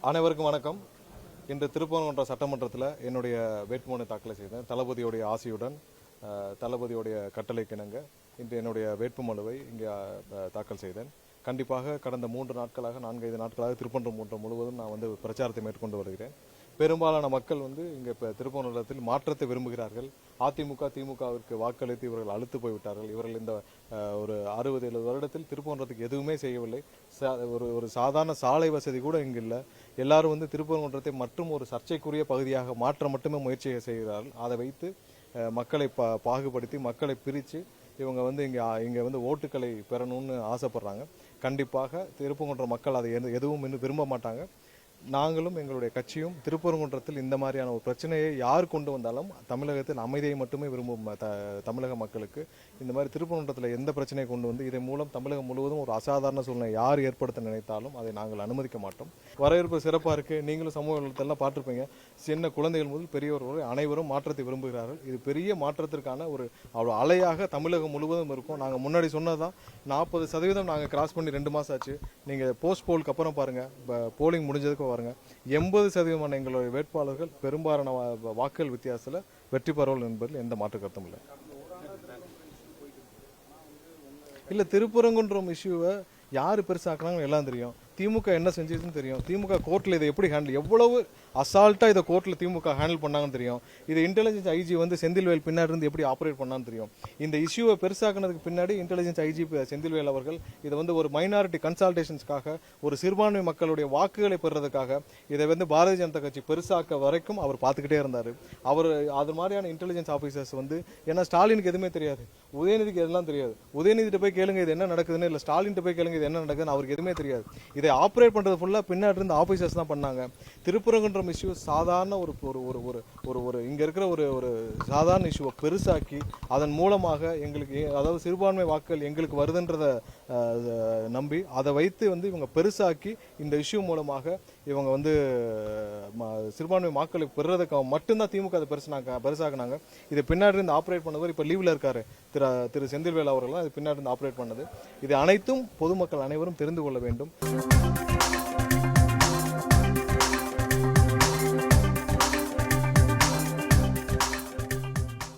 அனைவருக்கும் வணக்கம். இன்று திருப்பரங்குன்ற சட்டமன்றத்தில் என்னுடைய வேட்புமனு தாக்கல் செய்தேன். தளபதியுடைய ஆசையுடன் தளபதியுடைய கட்டளைக்கிணங்க இன்று என்னுடைய வேட்புமனுவை இங்கே தாக்கல் செய்தேன். கண்டிப்பாக கடந்த 4-5 நாட்களாக திருப்பரங்குன்றம் முழுவதும் நான் பிரச்சாரத்தை மேற்கொண்டு வருகிறேன். பெரும்பாலான மக்கள் இங்கே இப்போ திருப்பரங்குன்றத்தில் மாற்றத்தை விரும்புகிறார்கள். அதிமுக திமுகவிற்கு வாக்களித்து இவர்கள் அழுத்து போய்விட்டார்கள். இவர்கள் இந்த ஒரு 60-70 வருடத்தில் திருப்பரங்குன்றத்துக்கு எதுவுமே செய்யவில்லை. ஒரு சாதாரண சாலை வசதி கூட இங்கு இல்லை. எல்லாரும் திருப்பரங்குன்றத்தை மற்றும் ஒரு சர்ச்சைக்குரிய பகுதியாக மாற்ற மட்டுமே முயற்சி செய்கிறார்கள். அதை வைத்து மக்களை பாகுபடுத்தி மக்களை பிரித்து இவங்க இங்கே ஓட்டுக்களை பெறணும்னு ஆசைப்படுறாங்க. கண்டிப்பாக திருப்பரங்குன்ற மக்கள் அதை எதுவும் இன்னும் விரும்ப மாட்டாங்க. நாங்களும் எங்களுடைய கட்சியும் திருப்பரங்குன்றத்தில் இந்த மாதிரியான ஒரு பிரச்சனையை யார் கொண்டு வந்தாலும் தமிழகத்தில் அமைதியை மட்டுமே விரும்பும் தமிழக மக்களுக்கு இந்த மாதிரி திருப்பரங்குன்றத்தில் எந்த பிரச்சனையை கொண்டு வந்து இதன் மூலம் தமிழகம் முழுவதும் ஒரு அசாதாரண சூழ்நிலை யார் ஏற்படுத்த நினைத்தாலும் அதை நாங்கள் அனுமதிக்க மாட்டோம். வரவேற்பு சிறப்பாக இருக்குது. நீங்களும் சமூக வலைத்தளத்தில் பார்த்துருப்பீங்க. சின்ன குழந்தைகள் முதல் பெரியவர்கள் அனைவரும் மாற்றத்தை விரும்புகிறார்கள். இது பெரிய மாற்றத்திற்கான ஒரு அலையாக தமிழகம் முழுவதும் இருக்கும். நாங்கள் முன்னாடி சொன்னதான் 40% நாங்கள் கிராஸ் பண்ணி 2 மாதம் ஆச்சு. நீங்கள் போஸ்ட் போலுக்கு அப்புறம் பாருங்கள், போலிங் முடிஞ்சதுக்கு பாருங்க, 80% எங்களுடைய வேட்பாளர்கள் பெரும்பாலான வாக்குகள் வித்தியாசத்தில் வெற்றி பெறுவார்கள் என்பதில் எந்த மாற்று கருத்தும் இல்லை. திருப்பரங்குன்றம் இஷ்யூவை யார் பெருசாக்குறாங்கன்னு எல்லாம் தெரியும். திமுக என்ன செஞ்சதுன்னு தெரியும். திமுக கோர்ட்டில் இதை எப்படி ஹேண்டில், எவ்வளவு அசால்ட்டாக இதை கோர்ட்டில் திமுக ஹேண்டில் பண்ணாங்கன்னு தெரியும். இது இன்டெலிஜென்ஸ் ஐஜி செந்தில்வேல் பின்னாடி இருந்து எப்படி ஆப்ரேட் பண்ணான்னு தெரியும். இந்த இஷ்யூவை பெருசாக்குனதுக்கு பின்னாடி இன்டெலிஜென்ஸ் ஐஜி செந்தில்வேல் அவர்கள் இதை ஒரு மைனாரிட்டி கன்சல்டேஷன்ஸ்க்காக, ஒரு சிறுபான்மை மக்களுடைய வாக்குகளை பெறுறதுக்காக இதை பாரதிய ஜனதா கட்சி பெருசாக்க வரைக்கும் அவர் பார்த்துக்கிட்டே இருந்தார். அவர் அது மாதிரியான இன்டெலிஜென்ஸ் ஆஃபீஸர்ஸ் ஏன்னா ஸ்டாலினுக்கு எதுவுமே தெரியாது, உதயநிதிக்கு எல்லாம் தெரியாது. உதயநிதிட்ட போய் கேளுங்க இது என்ன நடக்குதுன்னு, இல்லை ஸ்டாலின் போய் கேளுங்க இது என்ன நடக்குதுன்னு அவருக்கு எதுவுமே தெரியாது. இதை ஆப்ரேட் பண்றது ஃபுல்லா பின்னாடி இருந்து ஆபீசர்ஸ் தான் பண்ணாங்க. திருப்பரங்குன்றம் இஷ்யூ சாதாரண ஒரு இங்க இருக்கிற ஒரு சாதாரண இஷ்யூவை பெருசாக்கி அதன் மூலமாக எங்களுக்கு, அதாவது சிறுபான்மை வாக்குகள் எங்களுக்கு வருதுன்றத நம்பி அதை வைத்து இவங்க பெருசாக்கி இந்த இஷ்யூ மூலமாக இவங்க சிறுபான்மை வாக்களை பெறுறதுக்கு மட்டும்தான் திமுக அதை பெருசாக்குனாங்க. இதை பின்னாடி இருந்து ஆப்ரேட் பண்ணவர் இப்ப லீவ்ல இருக்காரு திரு செந்தில்வேல் அவர்கள், இது பின்னாடி இருந்து ஆப்ரேட் பண்ணது. இது அனைத்தும் பொதுமக்கள் அனைவரும் தெரிந்து கொள்ள வேண்டும்.